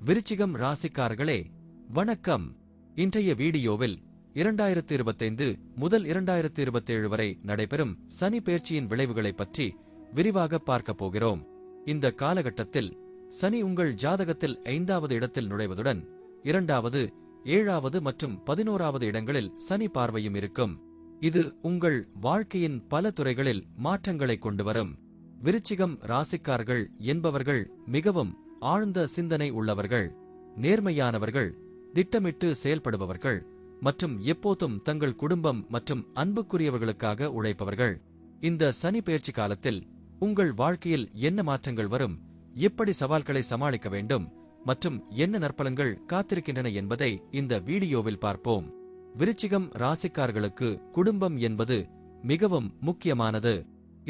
விருச்சிகம் ராசிக்காரர்களே வணக்கம். இன்றைய வீடியோவில் 2025 முதல் 2027 வரை நடைபெறும் சனி பெயர்ச்சியின் விளைவுகளைப் பற்றி விரிவாக பார்க்கப் போகிறோம். இந்த காலகட்டத்தில் சனி உங்கள் ஜாதகத்தில் 5வது இடத்தில் நுழைவதுடன் 2வது, 7வது மற்றும் 11வது இடங்களில் சனி பார்வையும் இருக்கும். இது உங்கள் வாழ்க்கையின் பல துறைகளில் மாற்றங்களை கொண்டுவரும். விருச்சிகம் ராசிக்காரர்கள் என்பவர்கள் மிகவும் ஆழ்ந்த சிந்தனை உள்ளவர்கள், நேர்மையானவர்கள், திட்டமிட்டு செயல்படுபவர்கள் மற்றும் எப்போதும் தங்கள் குடும்பம் மற்றும் அன்புக்குரியவர்களுக்காக உழைப்பவர்கள். இந்த சனி பெயர்ச்சி காலத்தில் உங்கள் வாழ்க்கையில் என்ன மாற்றங்கள் வரும், எப்படி சவால்களை சமாளிக்க வேண்டும் மற்றும் என்ன நற்பலன்கள் காத்திருக்கின்றன என்பதை இந்த வீடியோவில் பார்ப்போம். விருச்சிகம் ராசிக்காரர்களுக்கு குடும்பம் என்பது மிகவும் முக்கியமானது.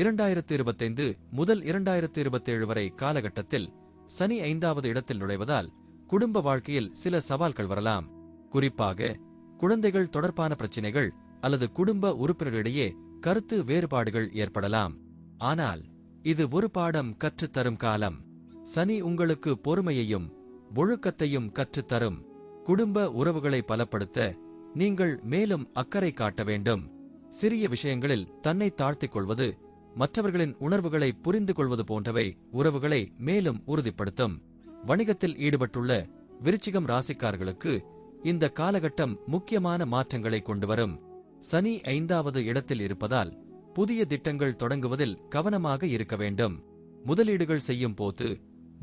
2025 முதல் 2027 வரை காலகட்டத்தில் சனி 5வது இடத்தில் நுழைவதால் குடும்ப வாழ்க்கையில் சில சவால்கள் வரலாம். குறிப்பாக குழந்தைகள் தொடர்பான பிரச்சினைகள் அல்லது குடும்ப உறுப்பினர்களிடையே கருத்து வேறுபாடுகள் ஏற்படலாம். ஆனால் இது ஒரு பாடம் கற்றுத்தரும் காலம். சனி உங்களுக்கு பொறுமையையும் ஒழுக்கத்தையும் கற்றுத்தரும். குடும்ப உறவுகளை பலப்படுத்த நீங்கள் மேலும் அக்கறை காட்ட வேண்டும். சிறிய விஷயங்களில் தன்னை தாழ்த்திக் கொள்வது, மற்றவர்களின் உணர்வுகளை புரிந்து கொள்வது போன்றவை உறவுகளை மேலும் உறுதிப்படுத்தும். வணிகத்தில் ஈடுபட்டுள்ள விருச்சிகம் ராசிக்காரர்களுக்கு இந்த காலகட்டம் முக்கியமான மாற்றங்களை கொண்டுவரும். சனி 5வது இடத்தில் இருப்பதால் புதிய திட்டங்கள் தொடங்குவதில் கவனமாக இருக்க வேண்டும். முதலீடுகள் செய்யும் போது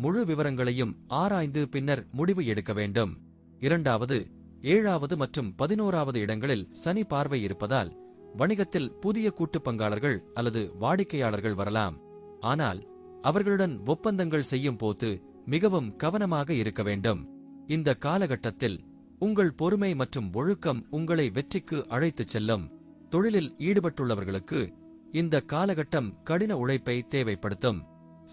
முழு விவரங்களையும் ஆராய்ந்து பின்னர் முடிவு எடுக்க வேண்டும். 2வது, 7வது மற்றும் 11வது இடங்களில் சனி பார்வை இருப்பதால் வணிகத்தில் புதிய கூட்டு பங்காளர்கள் அல்லது வாடிக்கையாளர்கள் வரலாம். ஆனால் அவர்களுடன் ஒப்பந்தங்கள் செய்யும் போது மிகவும் கவனமாக இருக்க வேண்டும். இந்த காலகட்டத்தில் உங்கள் பொறுமை மற்றும் ஒழுக்கம் உங்களை வெற்றிக்கு அழைத்துச் செல்லும். தொழிலில் ஈடுபட்டுள்ளவர்களுக்கு இந்த காலகட்டம் கடின உழைப்பை தேவைப்படுத்தும்.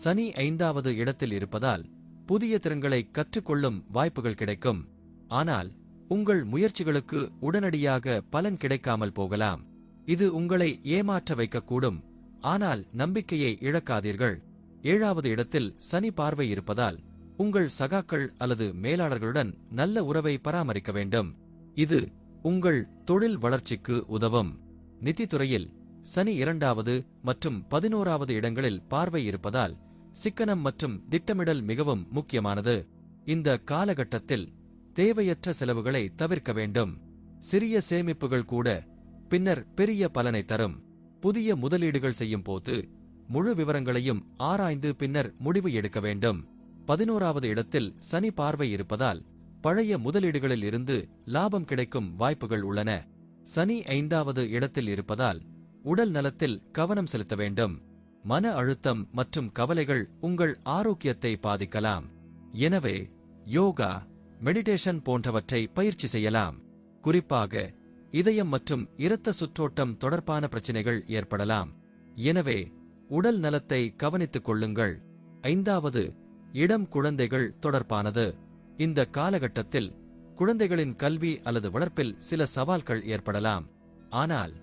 சனி 5வது இடத்தில் இருப்பதால் புதிய திறன்களை கற்றுக்கொள்ளும் வாய்ப்புகள் கிடைக்கும். ஆனால் உங்கள் முயற்சிகளுக்கு உடனடியாக பலன் கிடைக்காமல் போகலாம். இது உங்களை ஏமாற்ற வைக்கக்கூடும். ஆனால் நம்பிக்கையை இழக்காதீர்கள். 7வது இடத்தில் சனி பார்வை இருப்பதால் உங்கள் சகாக்கள் அல்லது மேலாளர்களுடன் நல்ல உறவை பராமரிக்க வேண்டும். இது உங்கள் தொழில் வளர்ச்சிக்கு உதவும். நிதித்துறையில் சனி 2வது மற்றும் 11வது இடங்களில் பார்வை இருப்பதால் சிக்கனம் மற்றும் திட்டமிடல் மிகவும் முக்கியமானது. இந்த காலகட்டத்தில் தேவையற்ற செலவுகளை தவிர்க்க வேண்டும். சிறிய சேமிப்புகள் கூட பின்னர் பெரிய பலனை தரும். புதிய முதலீடுகள் செய்யும் போது முழு விவரங்களையும் ஆராய்ந்து பின்னர் முடிவு எடுக்க வேண்டும். 11வது இடத்தில் சனி பார்வை இருப்பதால் பழைய முதலீடுகளில் இருந்து லாபம் கிடைக்கும் வாய்ப்புகள் உள்ளன. சனி 5வது இடத்தில் இருப்பதால் உடல் நலத்தில் கவனம் செலுத்த வேண்டும். மன அழுத்தம் மற்றும் கவலைகள் உங்கள் ஆரோக்கியத்தை பாதிக்கலாம். எனவே யோகா, மெடிடேஷன் போன்றவற்றை பயிற்சி செய்யலாம். குறிப்பாக இதயம் மற்றும் இரத்த சுற்றோட்டம் தொடர்பான பிரச்சினைகள் ஏற்படலாம். எனவே உடல் நலத்தை கவனித்துக் கொள்ளுங்கள். 5வது இடம் குழந்தைகள் தொடர்பானது. இந்த காலகட்டத்தில் குழந்தைகளின் கல்வி அல்லது வளர்ப்பில் சில சவால்கள் ஏற்படலாம். ஆனால்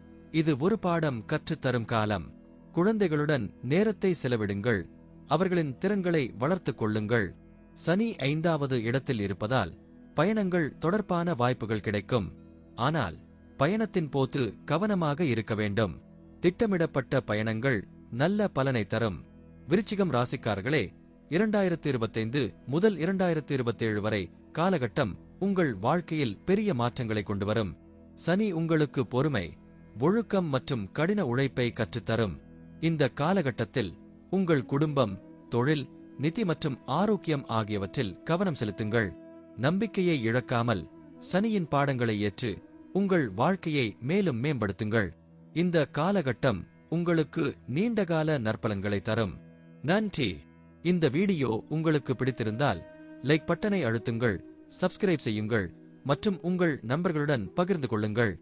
இது ஒரு பாடம் கற்றுத்தரும் காலம். குழந்தைகளுடன் நேரத்தை செலவிடுங்கள். அவர்களின் திறன்களை வளர்த்துக் கொள்ளுங்கள். சனி 5வது இடத்தில் இருப்பதால் பயணங்கள் தொடர்பான வாய்ப்புகள் கிடைக்கும். ஆனால் பயணத்தின் போது கவனமாக இருக்க வேண்டும். திட்டமிடப்பட்ட பயணங்கள் நல்ல பலனை தரும். விருச்சிகம் ராசிக்காரர்களே, 2025 முதல் 2027 வரை காலகட்டம் உங்கள் வாழ்க்கையில் பெரிய மாற்றங்களை கொண்டுவரும். சனி உங்களுக்கு பொறுமை, ஒழுக்கம் மற்றும் கடின உழைப்பை கற்றுத்தரும். இந்த காலகட்டத்தில் உங்கள் குடும்பம், தொழில், நிதி மற்றும் ஆரோக்கியம் ஆகியவற்றில் கவனம் செலுத்துங்கள். நம்பிக்கையை இழக்காமல் சனியின் பாடங்களை ஏற்று உங்கள் வாழ்க்கையை மேலும் மேம்படுத்துங்கள். இந்த காலகட்டம் உங்களுக்கு நீண்டகால நற்பலன்களை தரும். நன்றி. இந்த வீடியோ உங்களுக்கு பிடித்திருந்தால் லைக் பட்டனை அழுத்துங்கள், சப்ஸ்கிரைப் செய்யுங்கள் மற்றும் உங்கள் நண்பர்களுடன் பகிர்ந்து கொள்ளுங்கள்.